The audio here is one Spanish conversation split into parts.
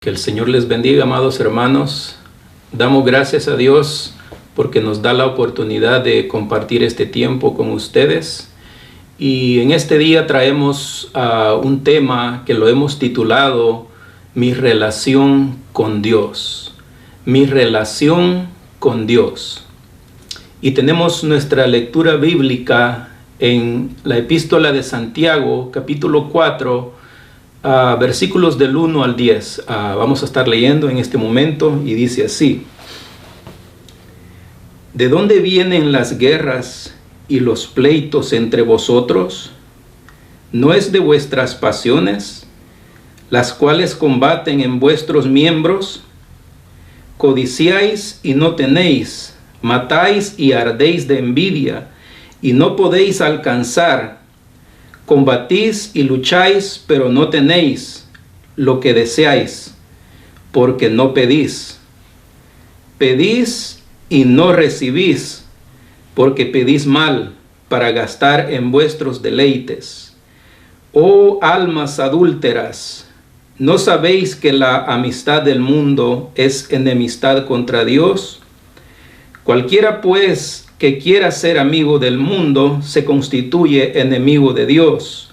Que el Señor les bendiga, amados hermanos. Damos gracias a Dios porque nos da la oportunidad de compartir este tiempo con ustedes. Y en este día traemos un tema que lo hemos titulado Mi relación con Dios. Mi relación con Dios. Y tenemos nuestra lectura bíblica en la Epístola de Santiago, capítulo 4, versículos del 1 al 10. Vamos a estar leyendo en este momento y dice así: ¿De dónde vienen las guerras y los pleitos entre vosotros? ¿No es de vuestras pasiones, las cuales combaten en vuestros miembros? Codiciáis y no tenéis, matáis y ardéis de envidia, y no podéis alcanzar. Combatís y lucháis, pero no tenéis lo que deseáis, porque no pedís. Pedís y no recibís, porque pedís mal, para gastar en vuestros deleites. Oh almas adúlteras, ¿no sabéis que la amistad del mundo es enemistad contra Dios? Cualquiera pues que quiera ser amigo del mundo se constituye enemigo de Dios.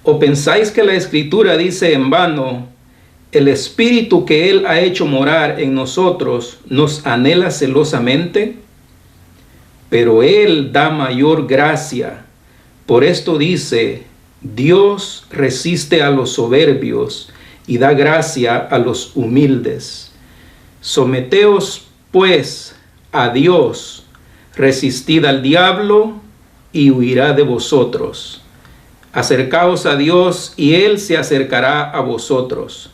¿O pensáis que la Escritura dice en vano: el Espíritu que Él ha hecho morar en nosotros nos anhela celosamente? Pero Él da mayor gracia. Por esto dice: Dios resiste a los soberbios y da gracia a los humildes. Someteos pues a Dios. Resistid al diablo y huirá de vosotros. Acercaos a Dios y Él se acercará a vosotros.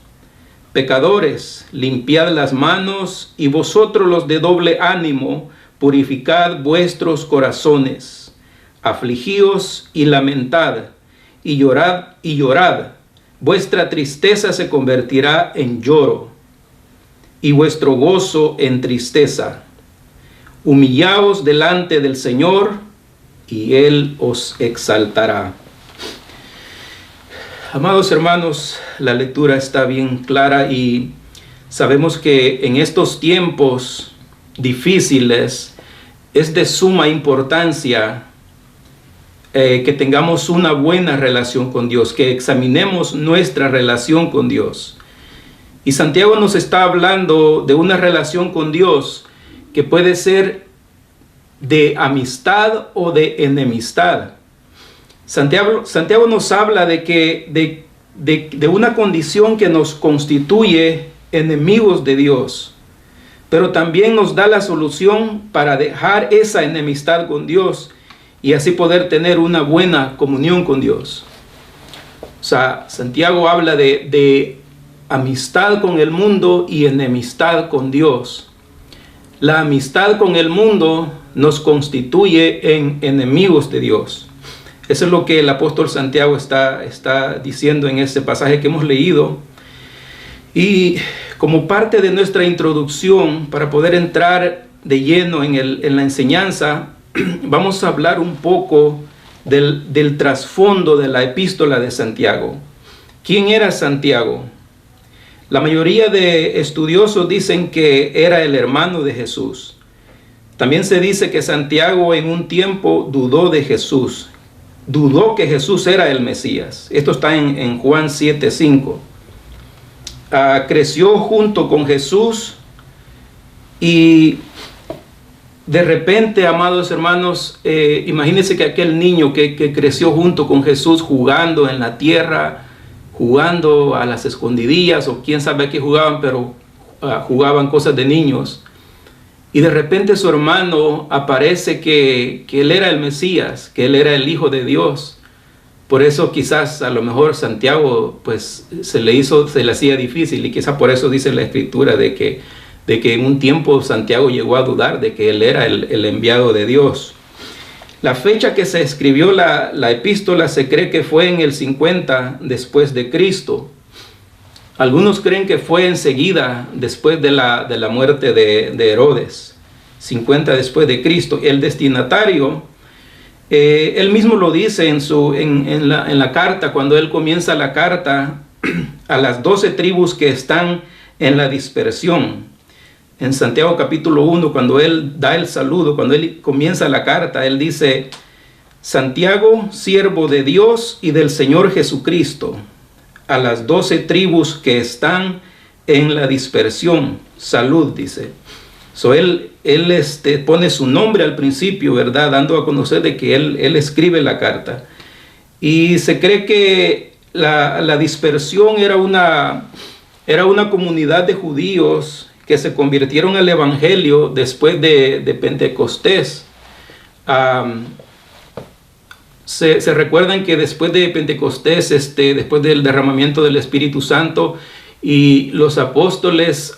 Pecadores, limpiad las manos, y vosotros los de doble ánimo, purificad vuestros corazones. Afligíos y lamentad, y llorad. Vuestra tristeza se convertirá en lloro, y vuestro gozo en tristeza. Humillaos delante del Señor, y Él os exaltará. Amados hermanos, la lectura está bien clara y sabemos que en estos tiempos difíciles es de suma importancia que tengamos una buena relación con Dios, que examinemos nuestra relación con Dios. Y Santiago nos está hablando de una relación con Dios que puede ser de amistad o de enemistad. Santiago nos habla de una condición que nos constituye enemigos de Dios, pero también nos da la solución para dejar esa enemistad con Dios y así poder tener una buena comunión con Dios. O sea, Santiago habla de amistad con el mundo y enemistad con Dios. La amistad con el mundo nos constituye en enemigos de Dios. Eso es lo que el apóstol Santiago está diciendo en este pasaje que hemos leído. Y como parte de nuestra introducción, para poder entrar de lleno en la enseñanza, vamos a hablar un poco del trasfondo de la epístola de Santiago. ¿Quién era Santiago? La mayoría de estudiosos dicen que era el hermano de Jesús. También se dice que Santiago en un tiempo dudó de Jesús. Dudó que Jesús era el Mesías. Esto está en Juan 7:5. Creció junto con Jesús y de repente, amados hermanos, imagínense que aquel niño que creció junto con Jesús jugando en la tierra, jugando a las escondidillas o quién sabe a qué jugaban, pero jugaban cosas de niños. Y de repente su hermano aparece que él era el Mesías, que él era el Hijo de Dios. Por eso quizás a lo mejor Santiago pues se le hacía difícil, y quizás por eso dice la Escritura de que en un tiempo Santiago llegó a dudar de que él era el enviado de Dios. La fecha que se escribió la epístola se cree que fue en el 50 después de Cristo. Algunos creen que fue enseguida después de la muerte de Herodes, 50 después de Cristo. El destinatario, él mismo lo dice en la carta, cuando él comienza la carta, a las 12 tribus que están en la dispersión. En Santiago capítulo 1, cuando él da el saludo, cuando él comienza la carta, él dice: Santiago, siervo de Dios y del Señor Jesucristo, a las 12 tribus que están en la dispersión, salud, dice. Él pone su nombre al principio, ¿verdad? Dando a conocer de que él escribe la carta. Y se cree que la dispersión era una comunidad de judíos que se convirtieron al evangelio después de Pentecostés. Se recuerdan que después de Pentecostés, después del derramamiento del Espíritu Santo, y los apóstoles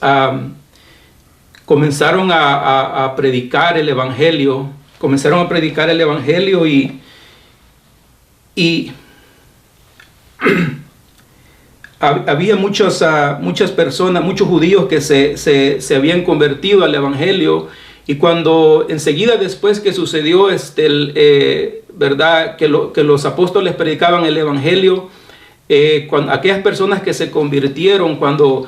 comenzaron a predicar el evangelio, y había muchas personas, muchos judíos que se habían convertido al evangelio. Y cuando enseguida después que sucedió verdad, que los apóstoles predicaban el evangelio, cuando aquellas personas que se convirtieron, cuando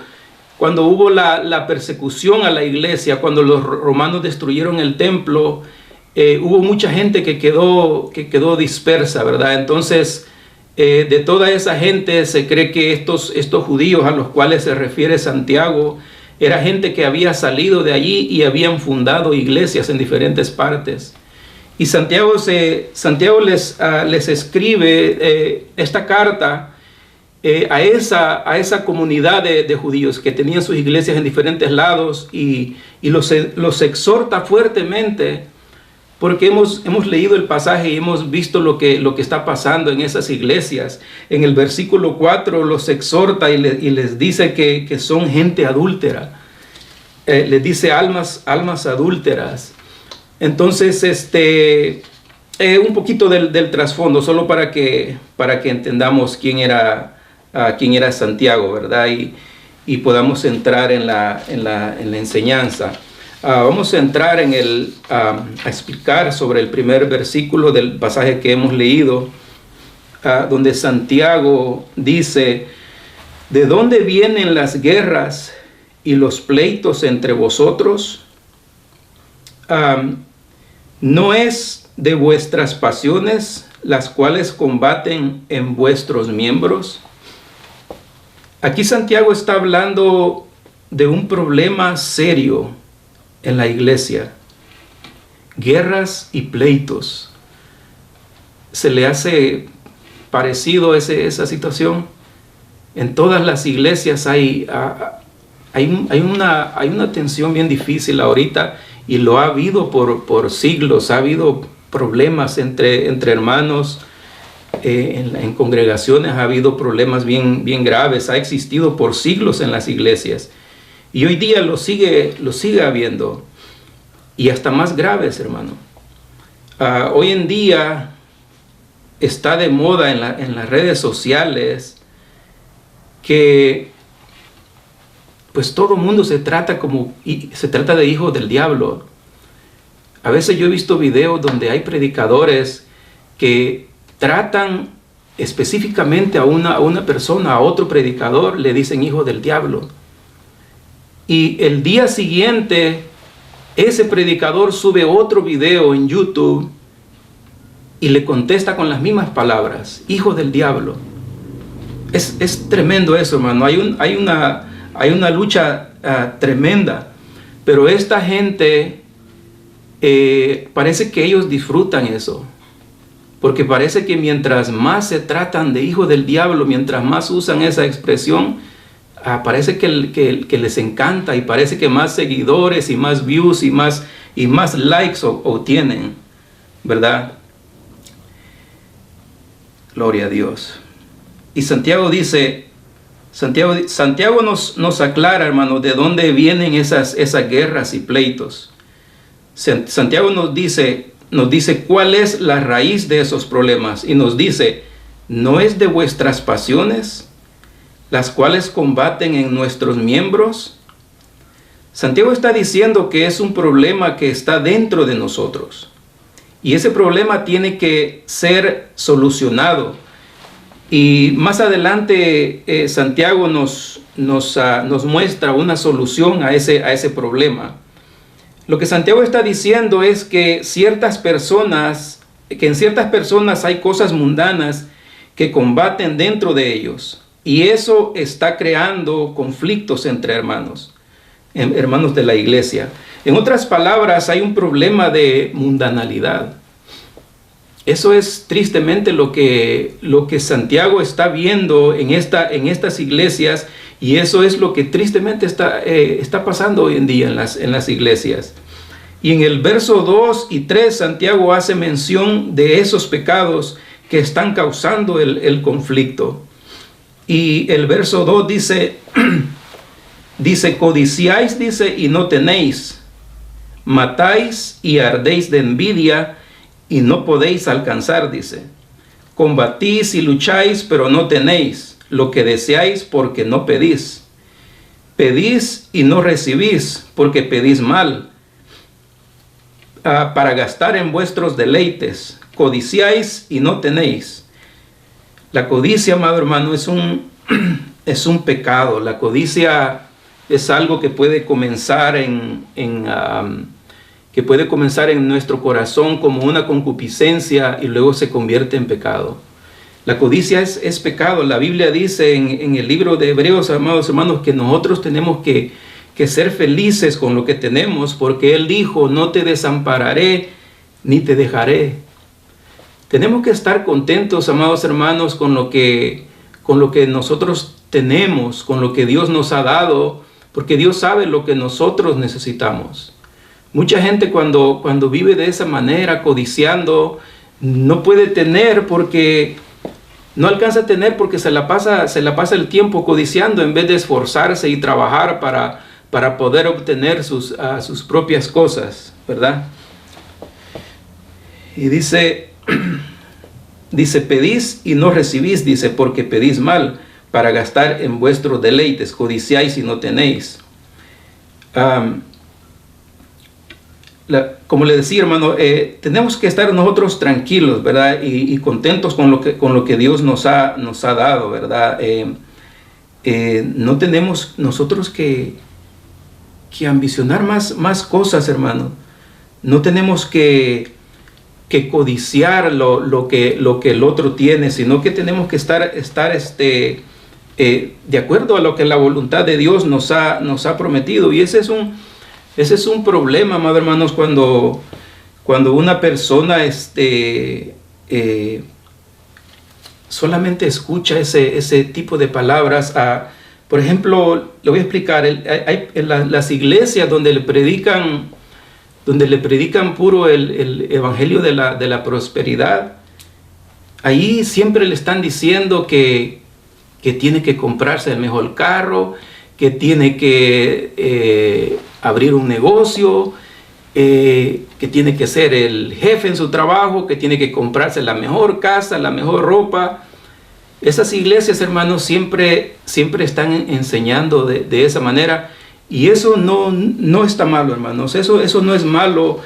hubo la persecución a la iglesia, cuando los romanos destruyeron el templo, hubo mucha gente que quedó dispersa, ¿verdad? Entonces, de toda esa gente se cree que estos judíos a los cuales se refiere Santiago era gente que había salido de allí y habían fundado iglesias en diferentes partes. Y Santiago les escribe esta carta a esa comunidad de judíos que tenían sus iglesias en diferentes lados, y los exhorta fuertemente, porque hemos leído el pasaje y hemos visto lo que está pasando en esas iglesias. En el versículo 4 los exhorta y les dice que son gente adúltera. Les dice almas adúlteras. Entonces, un poquito del trasfondo, solo para que entendamos quién era Santiago, ¿verdad? Y podamos entrar en la enseñanza. Vamos a entrar a explicar sobre el primer versículo del pasaje que hemos leído, donde Santiago dice: ¿de dónde vienen las guerras y los pleitos entre vosotros? ¿No es de vuestras pasiones las cuales combaten en vuestros miembros? Aquí Santiago está hablando de un problema serio en la iglesia: guerras y pleitos. ¿Se le hace parecido esa situación? En todas las iglesias hay una tensión bien difícil ahorita, y lo ha habido por siglos. Ha habido problemas entre hermanos, en congregaciones ha habido problemas bien graves. Ha existido por siglos en las iglesias. Y hoy día lo sigue habiendo, y hasta más graves, hermano. Hoy en día está de moda en las redes sociales que pues todo el mundo se trata de hijos del diablo. A veces yo he visto videos donde hay predicadores que tratan específicamente a una persona, a otro predicador, le dicen hijo del diablo. Y el día siguiente, ese predicador sube otro video en YouTube y le contesta con las mismas palabras: hijo del diablo. Es tremendo eso, hermano. Hay una lucha tremenda. Pero esta gente, parece que ellos disfrutan eso. Porque parece que mientras más se tratan de hijo del diablo, mientras más usan esa expresión, parece que les encanta, y parece que más seguidores y más views y más likes obtienen, ¿verdad? Gloria a Dios. Y Santiago dice, Santiago nos aclara, hermano, de dónde vienen esas guerras y pleitos. Santiago nos dice cuál es la raíz de esos problemas, y nos dice: ¿no es de vuestras pasiones las cuales combaten en nuestros miembros? Santiago está diciendo que es un problema que está dentro de nosotros, y ese problema tiene que ser solucionado. Y más adelante Santiago nos muestra una solución a ese problema. Lo que Santiago está diciendo es que en ciertas personas hay cosas mundanas que combaten dentro de ellos. Y eso está creando conflictos entre hermanos de la iglesia. En otras palabras, hay un problema de mundanalidad. Eso es tristemente lo que Santiago está viendo en estas iglesias, y eso es lo que tristemente está pasando hoy en día en las iglesias. Y en el verso 2 y 3 Santiago hace mención de esos pecados que están causando el conflicto. Y el verso 2 dice, codiciáis, dice, y no tenéis, matáis y ardéis de envidia, y no podéis alcanzar, dice. Combatís y lucháis, pero no tenéis lo que deseáis, porque no pedís. Pedís y no recibís, porque pedís mal, para gastar en vuestros deleites. Codiciáis y no tenéis. La codicia, amado hermano, es un pecado. La codicia es algo que puede comenzar que puede comenzar en nuestro corazón como una concupiscencia y luego se convierte en pecado. La codicia es pecado. La Biblia dice en el libro de Hebreos, amados hermanos, que nosotros tenemos que ser felices con lo que tenemos, porque Él dijo, no te desampararé ni te dejaré. Tenemos que estar contentos, amados hermanos, con lo que nosotros tenemos, con lo que Dios nos ha dado, porque Dios sabe lo que nosotros necesitamos. Mucha gente cuando vive de esa manera, codiciando, no puede tener porque no alcanza a tener, porque se la pasa el tiempo codiciando en vez de esforzarse y trabajar para poder obtener sus propias cosas, ¿verdad? Y dice, pedís y no recibís, dice, porque pedís mal, para gastar en vuestros deleites. Codiciáis y no tenéis. Como le decía, hermano, tenemos que estar nosotros tranquilos, ¿verdad? Y contentos con lo que Dios nos ha dado, ¿verdad? No tenemos nosotros que ambicionar más cosas, hermano. No tenemos que codiciar lo que el otro tiene, sino que tenemos que estar de acuerdo a lo que la voluntad de Dios nos ha prometido. Y ese es un problema, amados hermanos, cuando una persona solamente escucha ese tipo de palabras. Por ejemplo, le voy a explicar, hay las iglesias donde le predican puro el evangelio de la prosperidad. Ahí siempre le están diciendo que tiene que comprarse el mejor carro, que tiene que abrir un negocio, que tiene que ser el jefe en su trabajo, que tiene que comprarse la mejor casa, la mejor ropa. Esas iglesias, hermanos, siempre están enseñando de esa manera, y eso no está malo, hermanos. Eso no es malo,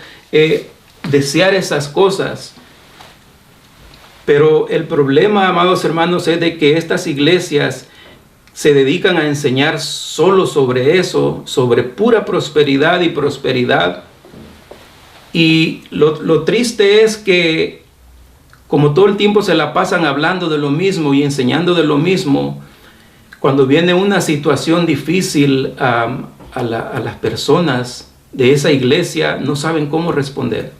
desear esas cosas. Pero el problema, amados hermanos, es de que estas iglesias se dedican a enseñar solo sobre eso, sobre pura prosperidad y prosperidad. Y lo triste es que, como todo el tiempo se la pasan hablando de lo mismo y enseñando de lo mismo, cuando viene una situación difícil a las personas de esa iglesia, no saben cómo responder.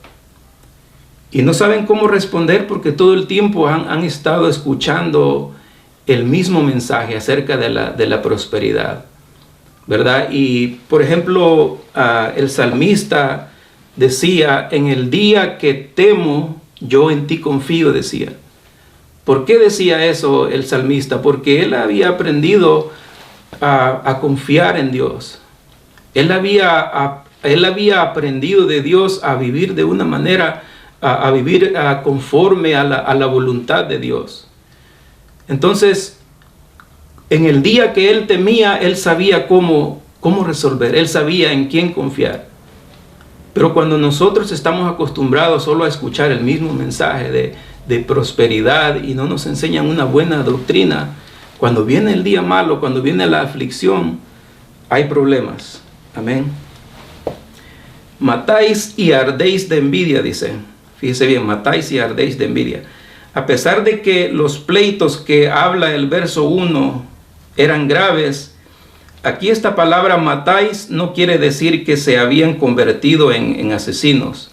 Y no saben cómo responder porque todo el tiempo han estado escuchando el mismo mensaje acerca de la prosperidad, ¿verdad? Y, por ejemplo, el salmista decía, en el día que temo, yo en ti confío, decía. ¿Por qué decía eso el salmista? Porque él había aprendido a confiar en Dios. Él había aprendido de Dios a vivir de una manera, a vivir conforme a la voluntad de Dios. Entonces, en el día que él temía, él sabía cómo resolver, él sabía en quién confiar. Pero cuando nosotros estamos acostumbrados solo a escuchar el mismo mensaje de prosperidad y no nos enseñan una buena doctrina, cuando viene el día malo, cuando viene la aflicción, hay problemas. Amén. Matáis y ardéis de envidia, dice. Fíjese bien, matáis y ardéis de envidia. A pesar de que los pleitos que habla el verso 1 eran graves, aquí esta palabra matáis no quiere decir que se habían convertido en asesinos,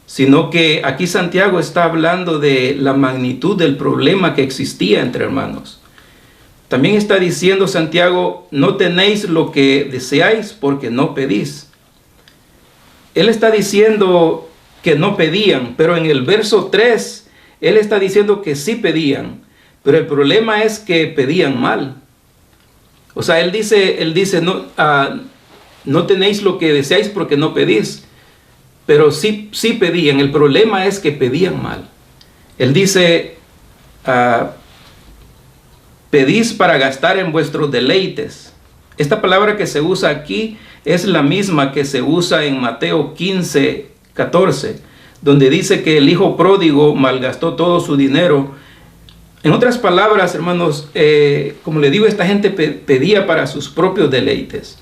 sino que aquí Santiago está hablando de la magnitud del problema que existía entre hermanos. También está diciendo Santiago, no tenéis lo que deseáis porque no pedís. Él está diciendo que no pedían, pero en el verso 3, él está diciendo que sí pedían, pero el problema es que pedían mal. O sea, él dice no tenéis lo que deseáis porque no pedís, pero sí pedían. El problema es que pedían mal. Él dice, pedís para gastar en vuestros deleites. Esta palabra que se usa aquí es la misma que se usa en Mateo 15:14, donde dice que el hijo pródigo malgastó todo su dinero. En otras palabras, hermanos, como le digo, esta gente pedía para sus propios deleites.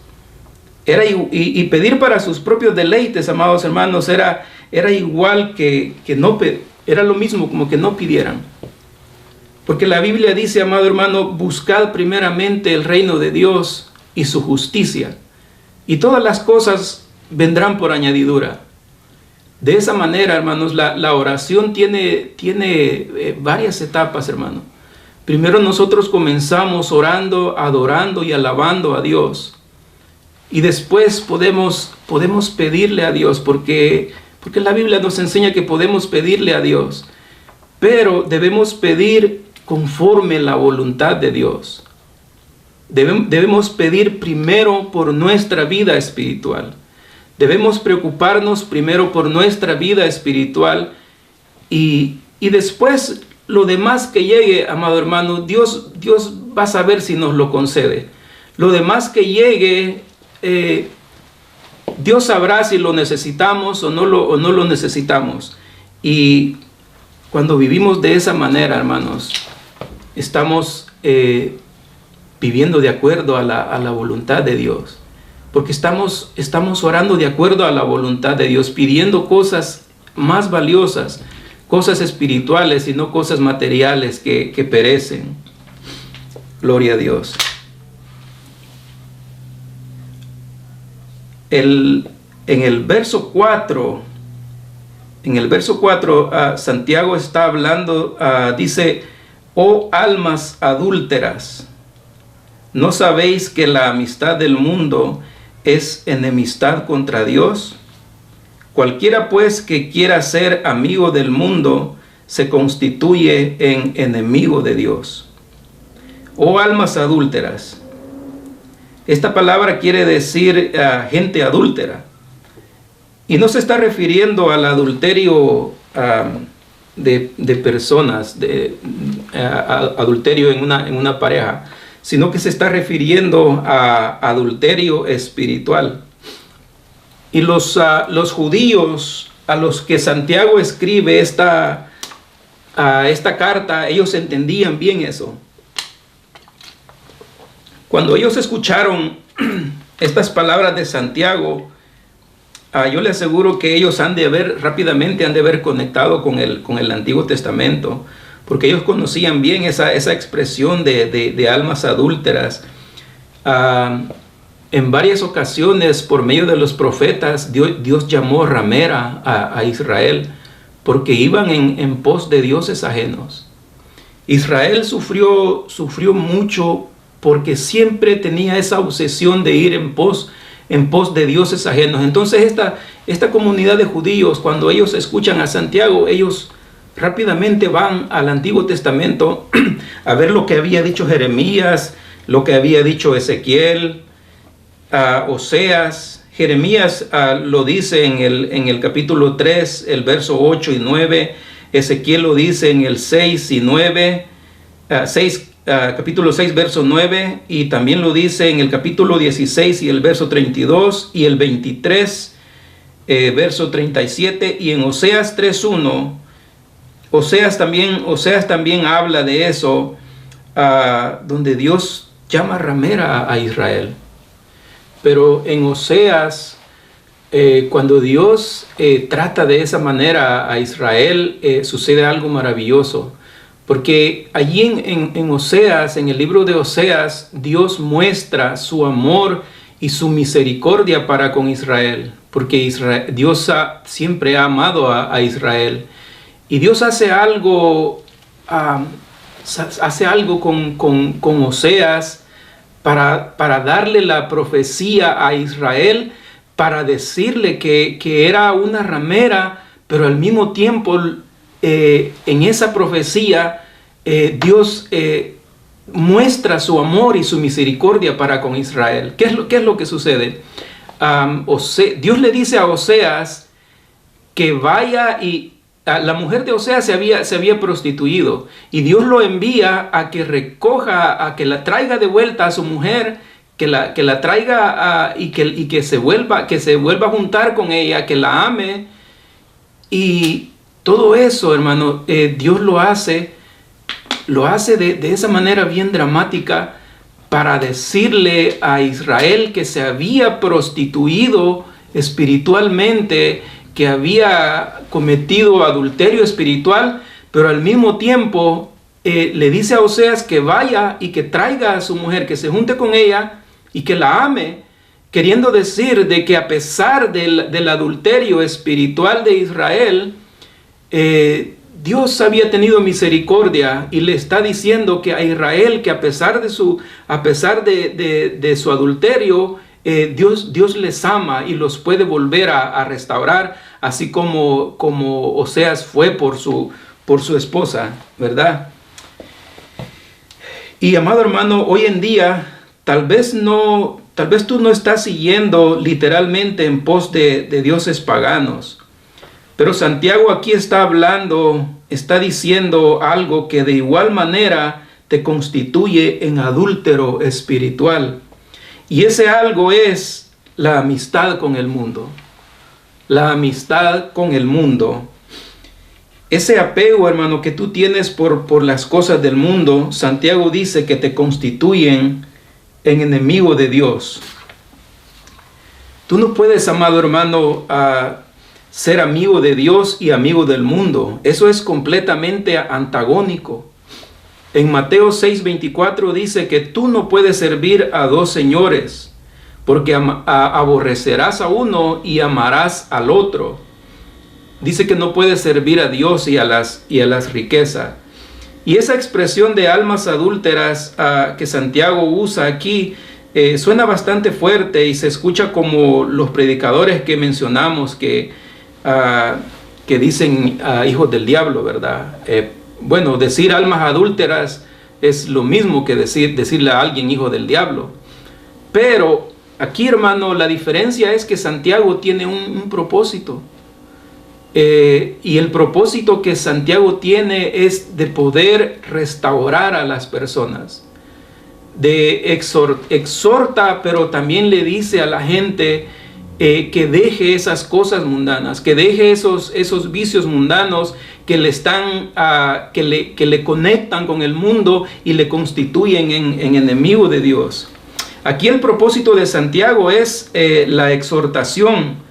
Y pedir para sus propios deleites, amados hermanos, era igual que no, era lo mismo como que no pidieran. Porque la Biblia dice, amado hermano, buscad primeramente el reino de Dios y su justicia, y todas las cosas vendrán por añadidura. De esa manera, hermanos, la oración tiene varias etapas, hermano. Primero nosotros comenzamos orando, adorando y alabando a Dios. Y después podemos pedirle a Dios, porque la Biblia nos enseña que podemos pedirle a Dios. Pero debemos pedir conforme la voluntad de Dios. Debemos pedir primero por nuestra vida espiritual. Debemos preocuparnos primero por nuestra vida espiritual y después lo demás que llegue, amado hermano, Dios va a saber si nos lo concede. Lo demás que llegue, Dios sabrá si lo necesitamos o no lo necesitamos. Y cuando vivimos de esa manera, hermanos, estamos viviendo de acuerdo a la voluntad de Dios. Porque estamos orando de acuerdo a la voluntad de Dios, pidiendo cosas más valiosas, cosas espirituales y no cosas materiales que perecen. Gloria a Dios. En el verso 4, Santiago está hablando, dice, oh almas adúlteras, ¿no sabéis que la amistad del mundo es enemistad contra Dios? Cualquiera pues que quiera ser amigo del mundo se constituye en enemigo de Dios. Oh almas adúlteras. Esta palabra quiere decir gente adúltera. Y no se está refiriendo al adulterio de personas, adulterio en una pareja, sino que se está refiriendo a adulterio espiritual. Y los judíos a los que Santiago escribe esta carta, ellos entendían bien eso. Cuando ellos escucharon estas palabras de Santiago, yo le aseguro que ellos rápidamente han de haber conectado con el Antiguo Testamento, porque ellos conocían bien esa expresión de almas adúlteras. En varias ocasiones, por medio de los profetas, Dios llamó ramera a Israel, porque iban en pos de dioses ajenos. Israel sufrió mucho porque siempre tenía esa obsesión de ir en pos de dioses ajenos. Entonces esta comunidad de judíos, cuando ellos escuchan a Santiago, ellos rápidamente van al Antiguo Testamento a ver lo que había dicho Jeremías, lo que había dicho Ezequiel, Oseas. Jeremías lo dice en el capítulo 3, el verso 8 y 9. Ezequiel lo dice en el 6 y 9, capítulo 6, verso 9, y también lo dice en el capítulo 16 y el verso 32 y el 23, verso 37, y en Oseas 3:1 Oseas también habla de eso, donde Dios llama ramera a Israel. Pero en Oseas, cuando Dios trata de esa manera a Israel, sucede algo maravilloso. Porque allí en Oseas, en el libro de Oseas, Dios muestra su amor y su misericordia para con Israel. Porque Dios siempre ha amado a Israel. Y Dios hace algo con Oseas para darle la profecía a Israel, para decirle que era una ramera, pero al mismo tiempo en esa profecía Dios muestra su amor y su misericordia para con Israel. ¿Qué es lo que sucede? Dios le dice a Oseas que vaya y la mujer de Oseas se había prostituido, y Dios lo envía a que recoja, a que la traiga de vuelta a su mujer, que la traiga y que se vuelva a juntar con ella, que la ame. Y todo eso, hermano, Dios lo hace de esa manera bien dramática, para decirle a Israel que se había prostituido espiritualmente, que había cometido adulterio espiritual, pero al mismo tiempo le dice a Oseas que vaya y que traiga a su mujer, que se junte con ella y que la ame, queriendo decir de que a pesar del adulterio espiritual de Israel, Dios había tenido misericordia, y le está diciendo que a Israel, que a pesar de su adulterio, Dios les ama y los puede volver a restaurar, así como Oseas fue por su esposa, ¿verdad? Y amado hermano, hoy en día tal vez tú no estás siguiendo literalmente en pos de dioses paganos, pero Santiago aquí está diciendo algo que de igual manera te constituye en adúltero espiritual. Y ese algo es la amistad con el mundo. La amistad con el mundo. Ese apego, hermano, que tú tienes por las cosas del mundo, Santiago dice que te constituyen en enemigo de Dios. Tú no puedes, amado hermano, ser amigo de Dios y amigo del mundo. Eso es completamente antagónico. En Mateo 6:24 dice que tú no puedes servir a dos señores, porque aborrecerás a uno y amarás al otro. Dice que no puedes servir a Dios y a las riquezas. Y esa expresión de almas adúlteras que Santiago usa aquí suena bastante fuerte, y se escucha como los predicadores que mencionamos que dicen hijos del diablo, ¿verdad? Bueno, decir almas adúlteras es lo mismo que decirle a alguien hijo del diablo. Pero aquí, hermano, la diferencia es que Santiago tiene un propósito. Y el propósito que Santiago tiene es de poder restaurar a las personas. Exhorta, pero también le dice a la gente que deje esas cosas mundanas, que deje esos vicios mundanos que le conectan con el mundo y le constituyen en enemigo de Dios. Aquí el propósito de Santiago es la exhortación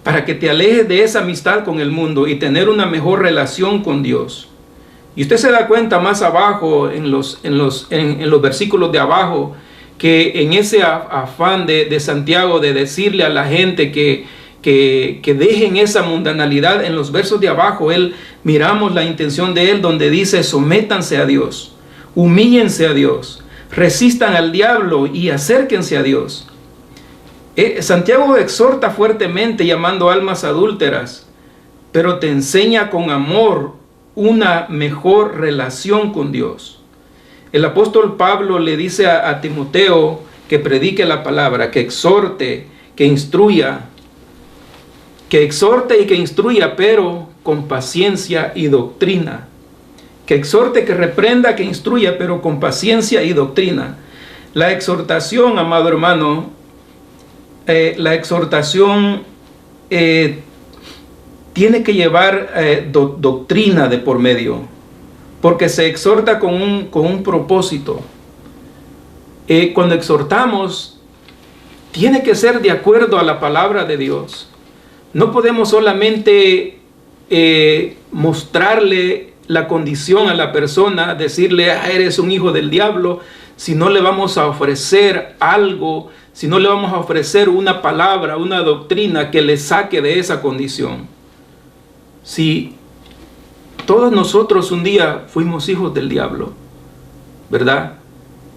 para que te alejes de esa amistad con el mundo y tener una mejor relación con Dios. Y usted se da cuenta más abajo en los versículos de abajo, que en ese afán de Santiago de decirle a la gente que dejen esa mundanalidad, en los versos de abajo miramos la intención de él, donde dice: sométanse a Dios, humíllense a Dios, resistan al diablo y acérquense a Dios. Santiago exhorta fuertemente llamando almas adúlteras, pero te enseña con amor una mejor relación con Dios. El apóstol Pablo le dice a Timoteo que predique la palabra, que exhorte, que instruya, pero con paciencia y doctrina. Que exhorte, que reprenda, que instruya, pero con paciencia y doctrina. La exhortación, amado hermano, tiene que llevar doctrina de por medio, porque se exhorta con un propósito. Cuando exhortamos, tiene que ser de acuerdo a la palabra de Dios. No podemos solamente mostrarle la condición a la persona, decirle, eres un hijo del diablo, si no le vamos a ofrecer algo, si no le vamos a ofrecer una palabra, una doctrina que le saque de esa condición. Si todos nosotros un día fuimos hijos del diablo, ¿verdad?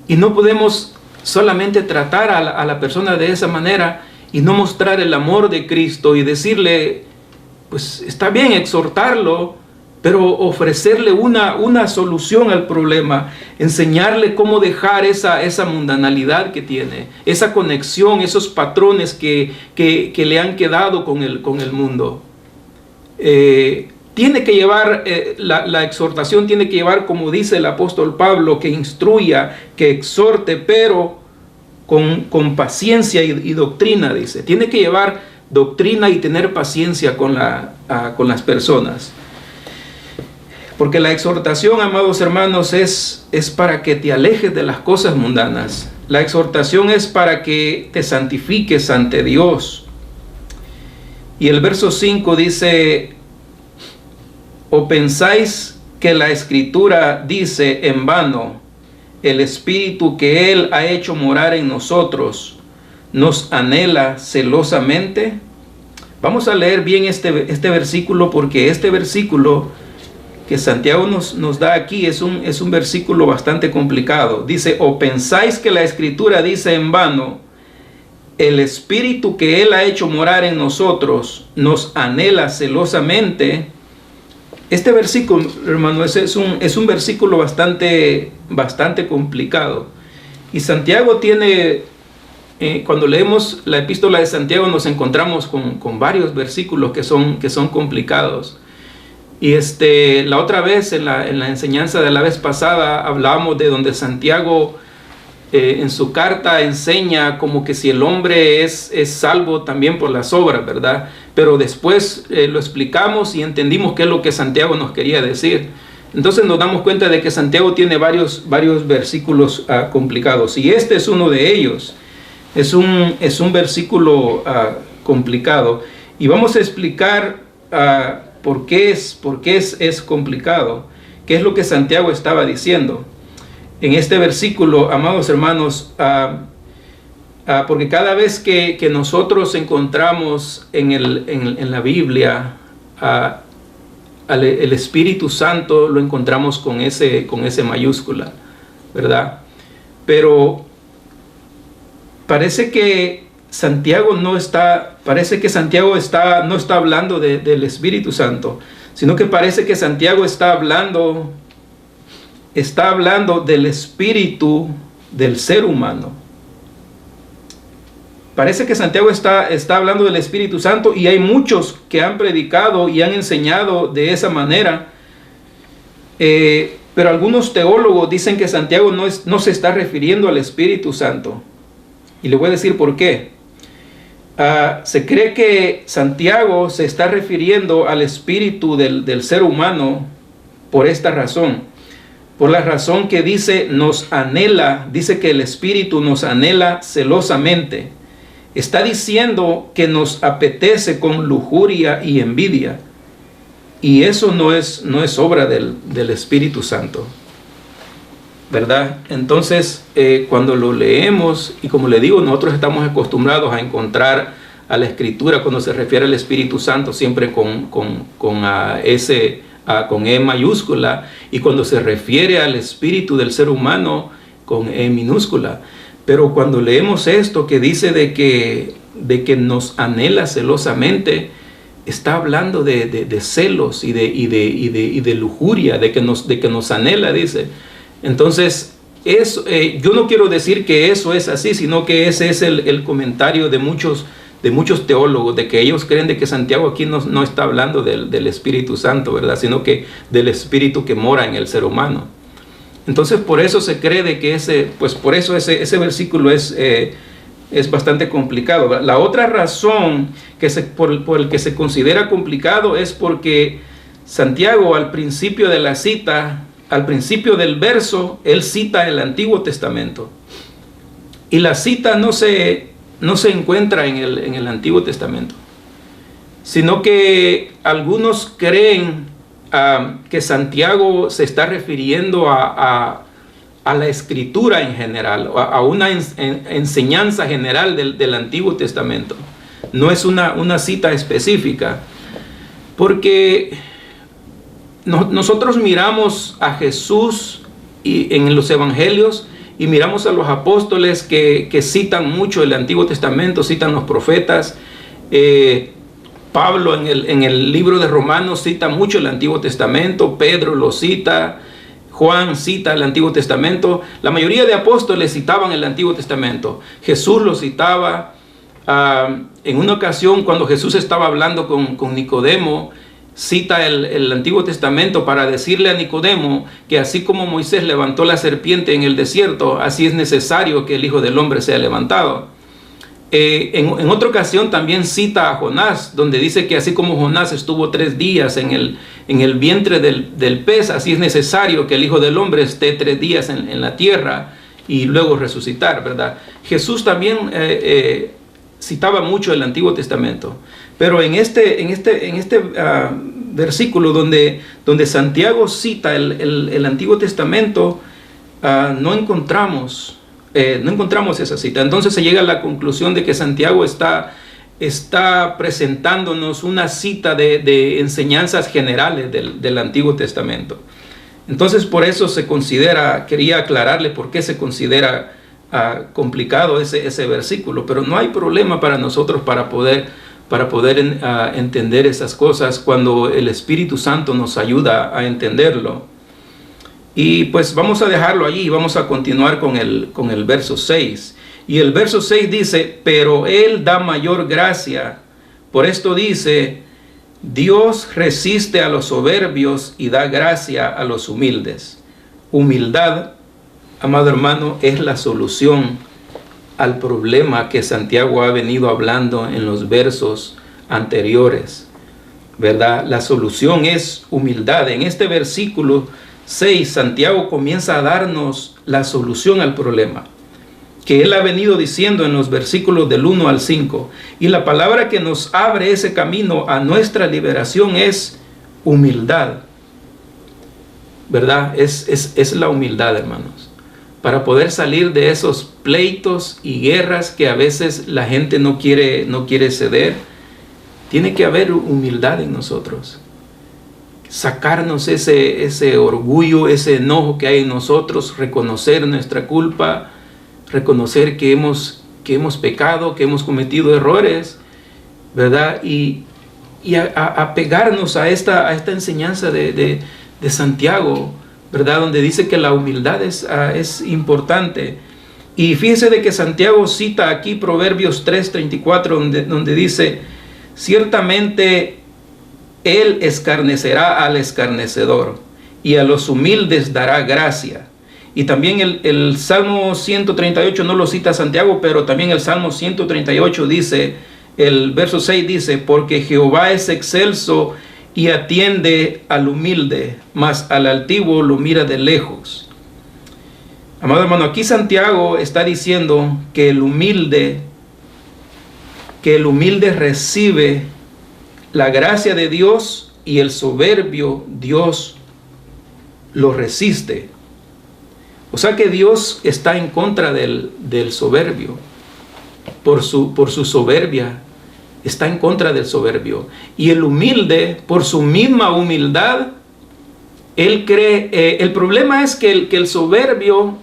Y no podemos solamente tratar a la persona de esa manera y no mostrar el amor de Cristo y decirle, pues está bien exhortarlo, pero ofrecerle una solución al problema, enseñarle cómo dejar esa mundanalidad que tiene, esa conexión, esos patrones que le han quedado con el mundo. Tiene que llevar, la exhortación tiene que llevar, como dice el apóstol Pablo, que instruya, que exhorte, pero con paciencia y doctrina, dice. Tiene que llevar doctrina y tener paciencia con las personas. Porque la exhortación, amados hermanos, es para que te alejes de las cosas mundanas. La exhortación es para que te santifiques ante Dios. Y el verso 5 dice, ¿o pensáis que la Escritura dice en vano, el Espíritu que Él ha hecho morar en nosotros nos anhela celosamente? Vamos a leer bien este versículo, porque este versículo que Santiago nos da aquí es un versículo bastante complicado. Dice, ¿o pensáis que la Escritura dice en vano, el Espíritu que Él ha hecho morar en nosotros nos anhela celosamente? Este versículo, hermano, es un versículo bastante complicado. Y Santiago tiene, cuando leemos la epístola de Santiago, nos encontramos con varios versículos que son complicados. Y la otra vez, en la enseñanza de la vez pasada, hablábamos de donde Santiago en su carta enseña como que si el hombre es salvo también por las obras, ¿verdad? Pero después lo explicamos y entendimos qué es lo que Santiago nos quería decir. Entonces nos damos cuenta de que Santiago tiene varios versículos complicados, y este es uno de ellos. Es un versículo complicado, y vamos a explicar por qué es complicado, qué es lo que Santiago estaba diciendo en este versículo, amados hermanos. Porque cada vez que nosotros encontramos en la Biblia el Espíritu Santo, lo encontramos con ese mayúscula, ¿verdad? Pero parece que Santiago no está hablando del Espíritu Santo, sino que parece que Santiago está hablando del espíritu del ser humano. Parece que Santiago está hablando del Espíritu Santo, y hay muchos que han predicado y han enseñado de esa manera. Pero algunos teólogos dicen que Santiago no se está refiriendo al Espíritu Santo. Y le voy a decir por qué. Se cree que Santiago se está refiriendo al espíritu del ser humano por esta razón. Por la razón que dice dice que el Espíritu nos anhela celosamente. Está diciendo que nos apetece con lujuria y envidia. Y eso no es obra del Espíritu Santo, ¿verdad? Entonces, cuando lo leemos, y como le digo, nosotros estamos acostumbrados a encontrar a la Escritura, cuando se refiere al Espíritu Santo, siempre con E mayúscula, y cuando se refiere al espíritu del ser humano, con E minúscula. Pero cuando leemos esto que dice de que nos anhela celosamente, está hablando de celos y de lujuria, de que nos anhela, dice. Entonces, yo no quiero decir que eso es así, sino que ese es el comentario de muchos teólogos, de que ellos creen de que Santiago aquí no está hablando del Espíritu Santo, ¿verdad? Sino que del Espíritu que mora en el ser humano. Entonces, por eso se cree de que ese versículo es es bastante complicado. La otra razón por el que se considera complicado es porque Santiago, al principio de la cita, al principio del verso, él cita el Antiguo Testamento. Y la cita no se encuentra en el Antiguo Testamento, sino que algunos creen que Santiago se está refiriendo a la escritura en general, a una enseñanza general del Antiguo Testamento. No es una cita específica, porque nosotros miramos a Jesús en los evangelios y miramos a los apóstoles que citan mucho el Antiguo Testamento, citan los profetas. Pablo en el libro de Romanos cita mucho el Antiguo Testamento, Pedro lo cita, Juan cita el Antiguo Testamento. La mayoría de apóstoles citaban el Antiguo Testamento. Jesús lo citaba. En una ocasión, cuando Jesús estaba hablando con Nicodemo, cita el Antiguo Testamento para decirle a Nicodemo que así como Moisés levantó la serpiente en el desierto, así es necesario que el Hijo del Hombre sea levantado. En otra ocasión también cita a Jonás, donde dice que así como Jonás estuvo 3 días en el vientre del pez, así es necesario que el Hijo del Hombre esté 3 días en la tierra y luego resucitar, ¿verdad? Jesús también citaba mucho el Antiguo Testamento, pero en este versículo donde Santiago cita el Antiguo Testamento, no encontramos esa cita. Entonces se llega a la conclusión de que Santiago está presentándonos una cita de enseñanzas generales del Antiguo Testamento. Entonces por eso quería aclararle por qué se considera complicado ese versículo, pero no hay problema para nosotros para poder entender esas cosas cuando el Espíritu Santo nos ayuda a entenderlo. Y pues vamos a dejarlo allí, vamos a continuar con el verso 6. Y el verso 6 dice, pero Él da mayor gracia. Por esto dice, Dios resiste a los soberbios y da gracia a los humildes. Humildad, amado hermano, es la solución al problema que Santiago ha venido hablando en los versos anteriores, ¿verdad? La solución es humildad. En este versículo 6, Santiago comienza a darnos la solución al problema que él ha venido diciendo en los versículos del 1 al 5. Y la palabra que nos abre ese camino a nuestra liberación es humildad, ¿verdad? Es la humildad, hermanos, para poder salir de esos pleitos y guerras que a veces la gente no quiere ceder. Tiene que haber humildad en nosotros. Sacarnos ese orgullo, ese enojo que hay en nosotros, reconocer nuestra culpa, reconocer que hemos pecado, que hemos cometido errores, ¿verdad? Y apegarnos a esta enseñanza de Santiago, ¿verdad? Donde dice que la humildad es importante. Y fíjese de que Santiago cita aquí Proverbios 3:34, donde dice, ciertamente Él escarnecerá al escarnecedor y a los humildes dará gracia. Y también el Salmo 138 no lo cita Santiago, pero también el Salmo 138 dice, el verso 6 dice, porque Jehová es excelso y atiende al humilde, mas al altivo lo mira de lejos. Amado hermano, aquí Santiago está diciendo que el humilde recibe la gracia de Dios y el soberbio Dios lo resiste. O sea que Dios está en contra del soberbio. Por su soberbia, está en contra del soberbio. Y el humilde, por su misma humildad, él cree, el problema es que el soberbio,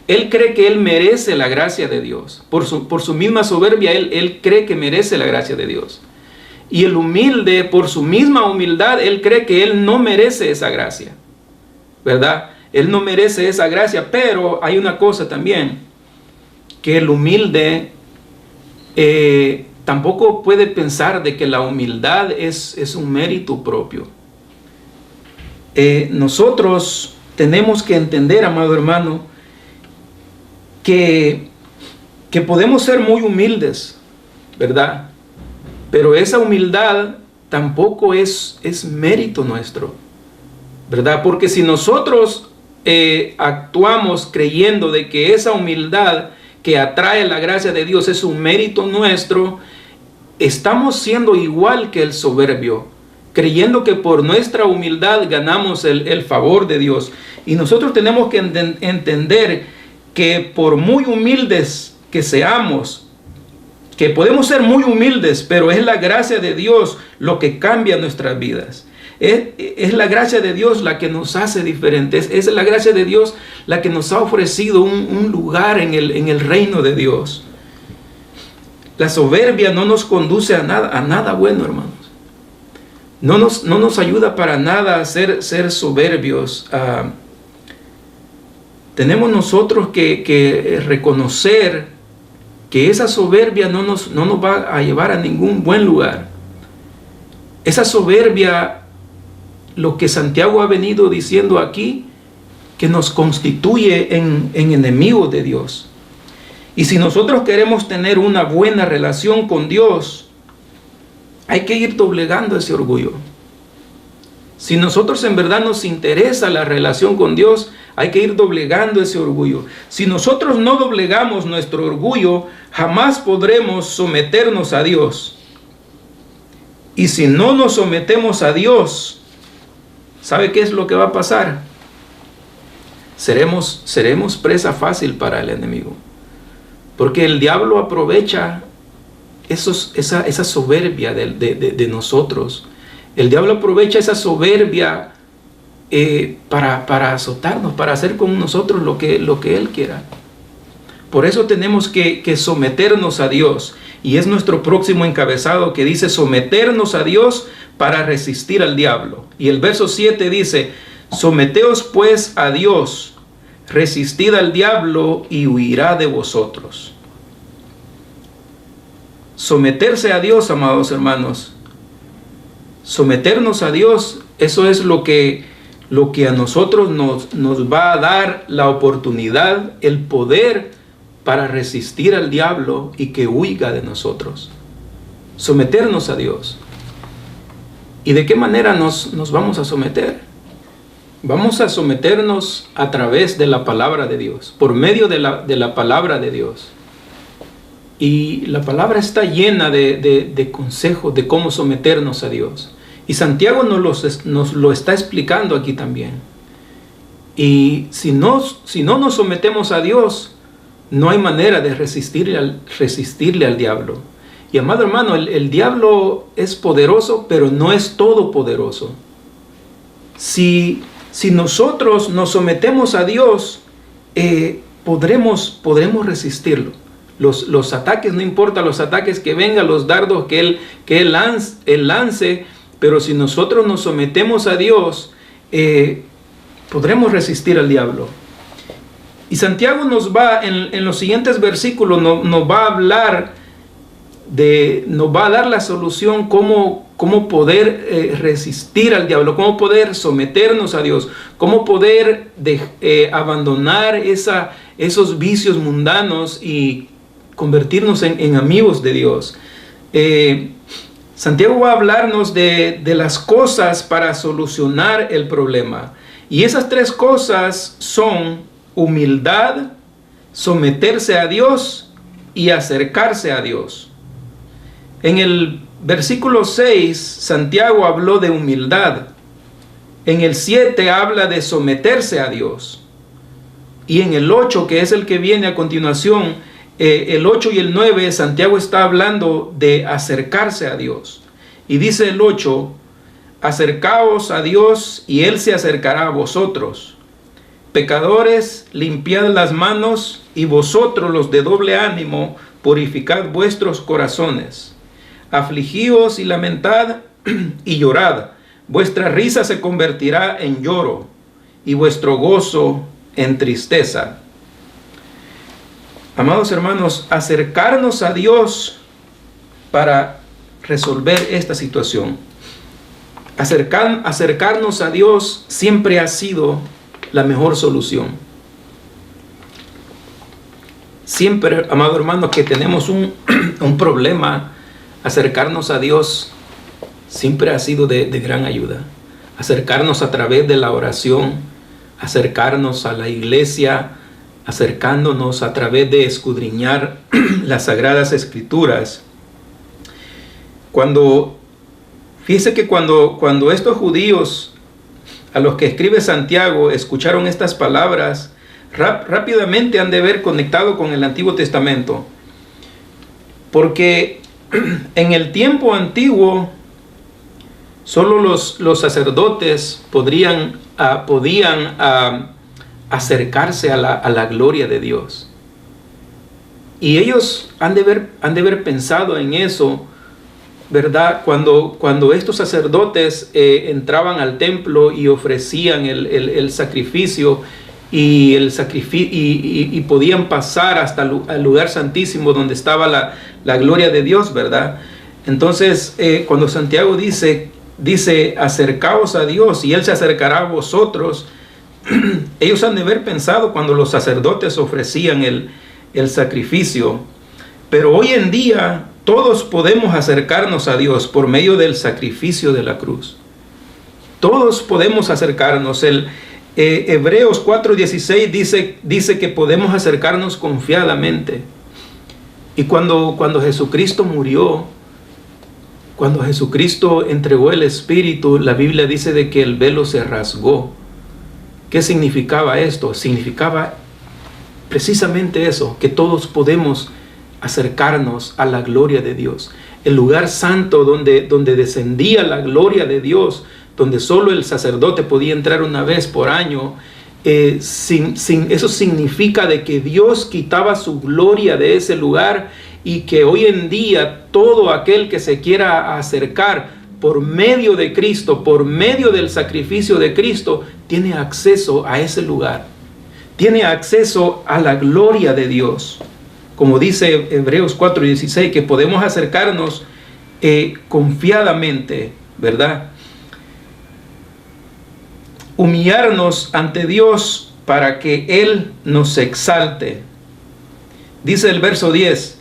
él cree que él merece la gracia de Dios. Por su misma soberbia, él cree que merece la gracia de Dios. Y el humilde, por su misma humildad, él cree que él no merece esa gracia, ¿verdad? Él no merece esa gracia, pero hay una cosa también, que el humilde tampoco puede pensar de que la humildad es un mérito propio. Nosotros tenemos que entender, amado hermano, que que podemos ser muy humildes, ¿verdad? Pero esa humildad tampoco es mérito nuestro, ¿verdad? Porque si nosotros actuamos creyendo de que esa humildad que atrae la gracia de Dios es un mérito nuestro, estamos siendo igual que el soberbio, creyendo que por nuestra humildad ganamos el favor de Dios. Y nosotros tenemos que entender que por muy humildes que seamos, que podemos ser muy humildes, pero es la gracia de Dios lo que cambia nuestras vidas. Es la gracia de Dios la que nos hace diferentes. Es la gracia de Dios la que nos ha ofrecido un lugar en el reino de Dios. La soberbia no nos conduce a nada bueno, hermanos. No nos ayuda para nada a ser soberbios. Tenemos nosotros que reconocer que esa soberbia no nos va a llevar a ningún buen lugar. Esa soberbia, lo que Santiago ha venido diciendo aquí, que nos constituye en enemigos de Dios. Y si nosotros queremos tener una buena relación con Dios, hay que ir doblegando ese orgullo. Si nosotros en verdad nos interesa la relación con Dios, hay que ir doblegando ese orgullo. Si nosotros no doblegamos nuestro orgullo, jamás podremos someternos a Dios. Y si no nos sometemos a Dios, ¿sabe qué es lo que va a pasar? Seremos presa fácil para el enemigo. Porque el diablo aprovecha esa soberbia de nosotros. El diablo aprovecha esa soberbia para azotarnos, para hacer con nosotros lo que él quiera. Por eso tenemos que someternos a Dios. Y es nuestro próximo encabezado que dice someternos a Dios para resistir al diablo. Y el verso 7 dice: someteos pues a Dios, resistid al diablo y huirá de vosotros. Someterse a Dios, amados hermanos, someternos a Dios, eso es lo que a nosotros nos va a dar la oportunidad, el poder para resistir al diablo y que huya de nosotros. Someternos a Dios. ¿Y de qué manera nos vamos a someter? Vamos a someternos a través de la palabra de Dios, por medio de la palabra de Dios. Y la palabra está llena de consejos de cómo someternos a Dios. Y Santiago nos lo está explicando aquí también. Y si no nos sometemos a Dios, no hay manera de resistirle al diablo. Y amado hermano, el diablo es poderoso, pero no es todopoderoso. Si nosotros nos sometemos a Dios, podremos resistirlo. Los ataques, no importa los ataques que vengan, los dardos que él lance, pero si nosotros nos sometemos a Dios, podremos resistir al diablo. Y Santiago nos va, en los siguientes versículos, nos va a hablar nos va a dar la solución cómo poder resistir al diablo, cómo poder someternos a Dios, cómo poder abandonar esos vicios mundanos y convertirnos en amigos de Dios. Santiago va a hablarnos de las cosas para solucionar el problema. Y esas tres cosas son humildad, someterse a Dios y acercarse a Dios. En el versículo 6, Santiago habló de humildad. En el 7 habla de someterse a Dios. Y en el 8, que es el que viene a continuación, el 8 y el 9, Santiago está hablando de acercarse a Dios. Y dice el 8, acercaos a Dios y Él se acercará a vosotros. Pecadores, limpiad las manos, y vosotros los de doble ánimo, purificad vuestros corazones. Afligíos y lamentad y llorad. Vuestra risa se convertirá en lloro y vuestro gozo en tristeza. Amados hermanos, acercarnos a Dios para resolver esta situación. Acercarnos a Dios siempre ha sido la mejor solución. Siempre, amado hermano, que tenemos un problema, acercarnos a Dios siempre ha sido de gran ayuda. Acercarnos a través de la oración, acercarnos a la iglesia, acercándonos a través de escudriñar las Sagradas Escrituras. Fíjese que cuando estos judíos a los que escribe Santiago escucharon estas palabras, rápidamente han de haber conectado con el Antiguo Testamento. Porque en el tiempo antiguo, solo los sacerdotes podían acercarse a la gloria de Dios. Y ellos han de haber pensado en eso, ¿verdad? Cuando estos sacerdotes entraban al templo y ofrecían el sacrificio, y podían pasar hasta el lugar santísimo donde estaba la gloria de Dios, ¿verdad? Entonces, cuando Santiago dice, acercaos a Dios y Él se acercará a vosotros, ellos han de haber pensado cuando los sacerdotes ofrecían el sacrificio. Pero hoy en día todos podemos acercarnos a Dios por medio del sacrificio de la cruz. Todos podemos acercarnos. Hebreos 4:16 dice que podemos acercarnos confiadamente. Y cuando Jesucristo murió, cuando Jesucristo entregó el Espíritu, la Biblia dice de que el velo se rasgó. ¿Qué significaba esto? Significaba precisamente eso, que todos podemos acercarnos a la gloria de Dios. El lugar santo donde descendía la gloria de Dios, donde solo el sacerdote podía entrar una vez por año, eso significa de que Dios quitaba su gloria de ese lugar, y que hoy en día todo aquel que se quiera acercar por medio de Cristo, por medio del sacrificio de Cristo, tiene acceso a ese lugar, tiene acceso a la gloria de Dios. Como dice Hebreos 4:16, que podemos acercarnos confiadamente, ¿verdad? Humillarnos ante Dios para que Él nos exalte. Dice el verso 10,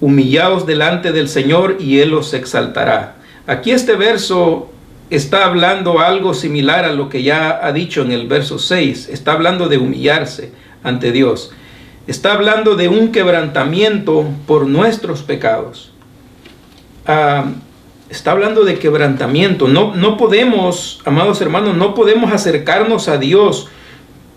humillaos delante del Señor y Él os exaltará. Aquí este verso está hablando algo similar a lo que ya ha dicho en el verso 6. Está hablando de humillarse ante Dios. Está hablando de un quebrantamiento por nuestros pecados. Está hablando de quebrantamiento. No podemos, amados hermanos, no podemos acercarnos a Dios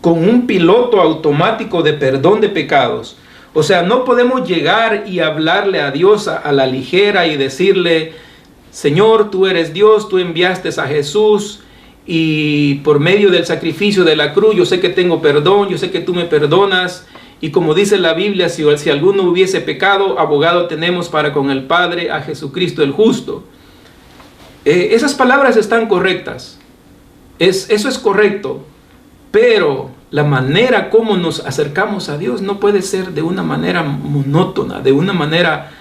con un piloto automático de perdón de pecados. O sea, no podemos llegar y hablarle a Dios a la ligera y decirle, Señor, tú eres Dios, tú enviaste a Jesús y por medio del sacrificio de la cruz yo sé que tengo perdón, yo sé que tú me perdonas. Y como dice la Biblia, si alguno hubiese pecado, abogado tenemos para con el Padre, a Jesucristo el justo. Esas palabras están correctas. Eso es correcto. Pero la manera como nos acercamos a Dios no puede ser de una manera monótona, de una manera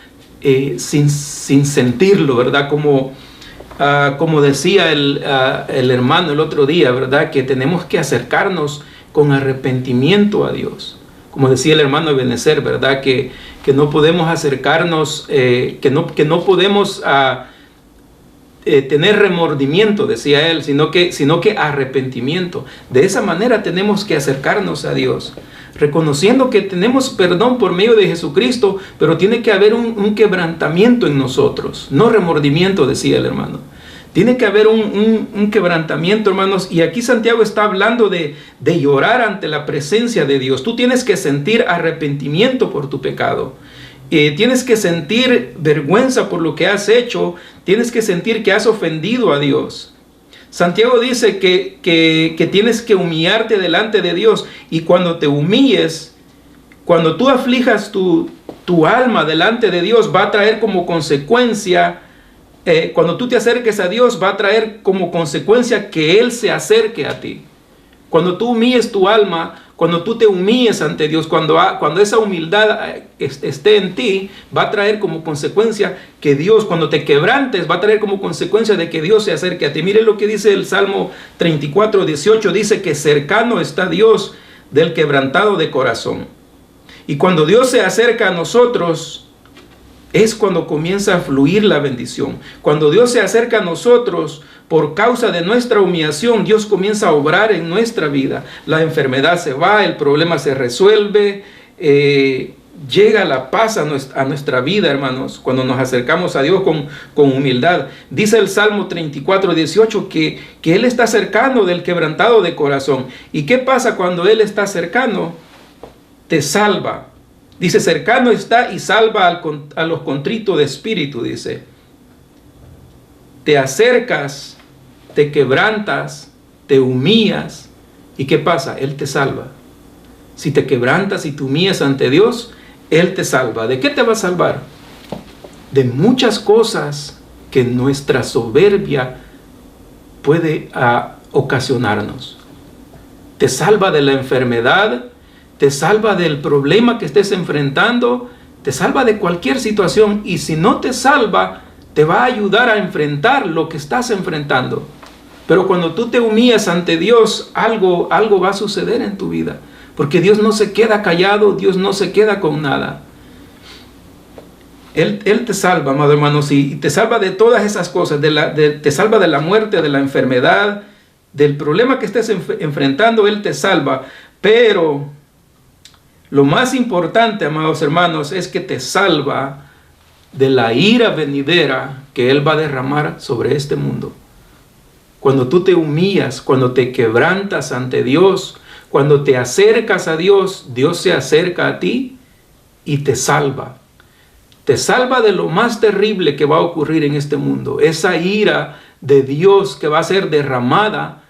sin sentirlo, ¿verdad? Como decía el hermano el otro día, ¿verdad? Que tenemos que acercarnos con arrepentimiento a Dios. Como decía el hermano Ebenezer, ¿verdad? Que no podemos acercarnos, que no podemos tener remordimiento, decía él, sino que arrepentimiento. De esa manera tenemos que acercarnos a Dios, reconociendo que tenemos perdón por medio de Jesucristo, pero tiene que haber un quebrantamiento en nosotros, no remordimiento, decía el hermano. Tiene que haber un quebrantamiento, hermanos, y aquí Santiago está hablando de llorar ante la presencia de Dios. Tú tienes que sentir arrepentimiento por tu pecado. Tienes que sentir vergüenza por lo que has hecho. Tienes que sentir que has ofendido a Dios. Santiago dice que tienes que humillarte delante de Dios. Y cuando te humilles, cuando tú aflijas tu alma delante de Dios, va a traer como consecuencia, cuando tú te acerques a Dios, va a traer como consecuencia que Él se acerque a ti. Cuando tú humilles tu alma, cuando tú te humilles ante Dios, cuando esa humildad esté en ti, va a traer como consecuencia que Dios, cuando te quebrantes, va a traer como consecuencia de que Dios se acerque a ti. Mire lo que dice el Salmo 34:18, dice que cercano está Dios del quebrantado de corazón Y cuando Dios se acerca a nosotros, es cuando comienza a fluir la bendición. Cuando Dios se acerca a nosotros, por causa de nuestra humillación, Dios comienza a obrar en nuestra vida. La enfermedad se va, el problema se resuelve, llega la paz a nuestra vida, hermanos, cuando nos acercamos a Dios con humildad. Dice el Salmo 34, 18 que Él está cercano del quebrantado de corazón. ¿Y qué pasa cuando Él está cercano? Te salva. Dice, cercano está y salva a los contritos de espíritu, dice. Te acercas, te quebrantas, te humillas. ¿Y qué pasa? Él te salva. Si te quebrantas y te humillas ante Dios, Él te salva. ¿De qué te va a salvar? De muchas cosas que nuestra soberbia puede ocasionarnos. Te salva de la enfermedad, te salva del problema que estés enfrentando, te salva de cualquier situación, y si no te salva, te va a ayudar a enfrentar lo que estás enfrentando. Pero cuando tú te humillas ante Dios, algo va a suceder en tu vida, porque Dios no se queda callado, Dios no se queda con nada. Él te salva, amado hermano, y te salva de todas esas cosas, te salva de la muerte, de la enfermedad, del problema que estés enfrentando. Él te salva, pero lo más importante, amados hermanos, es que te salva de la ira venidera que Él va a derramar sobre este mundo. Cuando tú te humillas, cuando te quebrantas ante Dios, cuando te acercas a Dios, Dios se acerca a ti y te salva. Te salva de lo más terrible que va a ocurrir en este mundo. Esa ira de Dios que va a ser derramada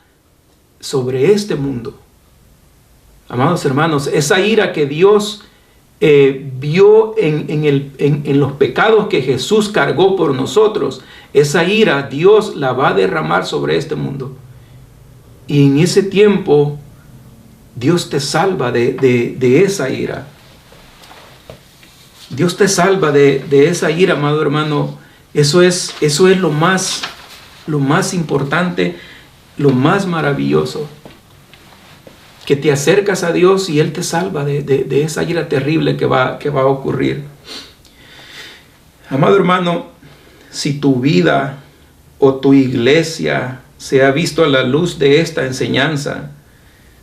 sobre este mundo. Amados hermanos, esa ira que Dios vio en los pecados que Jesús cargó por nosotros, esa ira Dios la va a derramar sobre este mundo. Y en ese tiempo Dios te salva de esa ira. Dios te salva de esa ira, amado hermano. Eso es lo más importante, lo más maravilloso. Que te acercas a Dios y Él te salva de esa ira terrible que va a ocurrir. Amado hermano, si tu vida o tu iglesia se ha visto a la luz de esta enseñanza,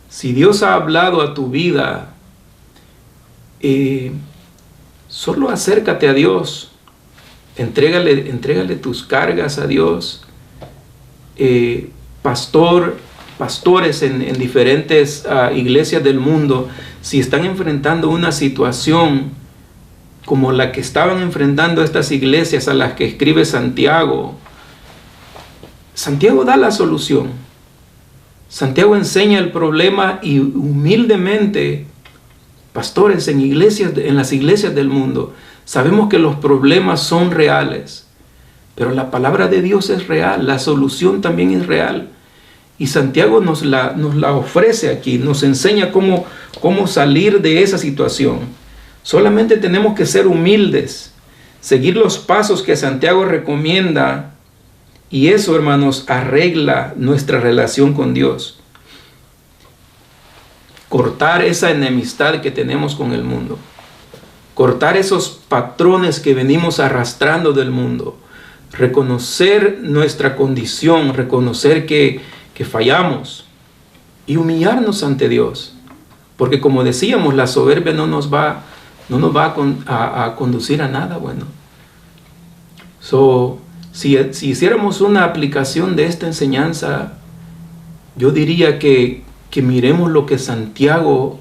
si Dios ha hablado a tu vida, solo acércate a Dios, entrégale tus cargas a Dios. Pastores en diferentes iglesias del mundo, si están enfrentando una situación como la que estaban enfrentando estas iglesias a las que escribe Santiago, Santiago da la solución. Santiago enseña el problema y humildemente, pastores en las iglesias del mundo, sabemos que los problemas son reales, pero la palabra de Dios es real, la solución también es real. Y Santiago nos la ofrece aquí, nos enseña cómo salir de esa situación. Solamente tenemos que ser humildes, seguir los pasos que Santiago recomienda, y eso, hermanos, arregla nuestra relación con Dios. Cortar esa enemistad que tenemos con el mundo. Cortar esos patrones que venimos arrastrando del mundo. Reconocer nuestra condición, reconocer que fallamos y humillarnos ante Dios, porque como decíamos, la soberbia no nos va a conducir a nada bueno. Si hiciéramos una aplicación de esta enseñanza, yo diría que miremos lo que Santiago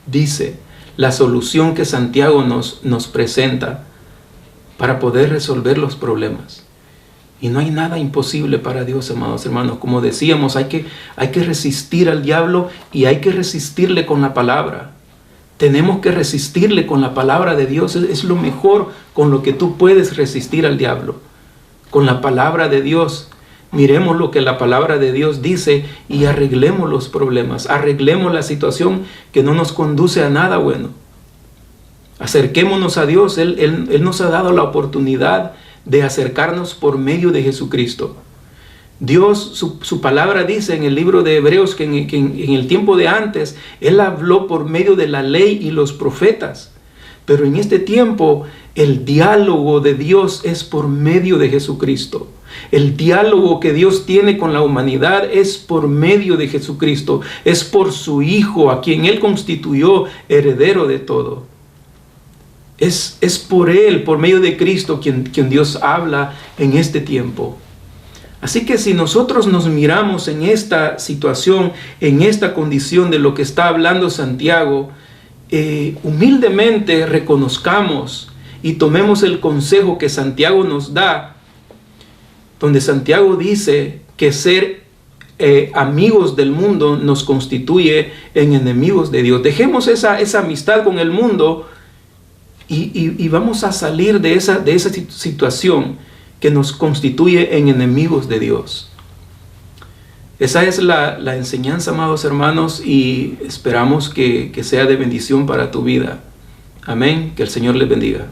dice, la solución que Santiago nos presenta para poder resolver los problemas. Y no hay nada imposible para Dios, amados hermanos. Como decíamos, hay que resistir al diablo y hay que resistirle con la palabra. Tenemos que resistirle con la palabra de Dios. Es lo mejor con lo que tú puedes resistir al diablo. Con la palabra de Dios. Miremos lo que la palabra de Dios dice y arreglemos los problemas. Arreglemos la situación que no nos conduce a nada bueno. Acerquémonos a Dios. Él nos ha dado la oportunidad de acercarnos por medio de Jesucristo. Dios, su palabra dice en el libro de Hebreos que en el tiempo de antes, Él habló por medio de la ley y los profetas. Pero en este tiempo, el diálogo de Dios es por medio de Jesucristo. El diálogo que Dios tiene con la humanidad es por medio de Jesucristo. Es por su Hijo, a quien Él constituyó heredero de todo. Es por Él, por medio de Cristo, quien Dios habla en este tiempo. Así que si nosotros nos miramos en esta situación, en esta condición de lo que está hablando Santiago, humildemente reconozcamos y tomemos el consejo que Santiago nos da, donde Santiago dice que ser amigos del mundo nos constituye en enemigos de Dios. Dejemos esa amistad con el mundo y vamos a salir de esa situación que nos constituye en enemigos de Dios. Esa es la enseñanza, amados hermanos, y esperamos que sea de bendición para tu vida. Amén. Que el Señor les bendiga.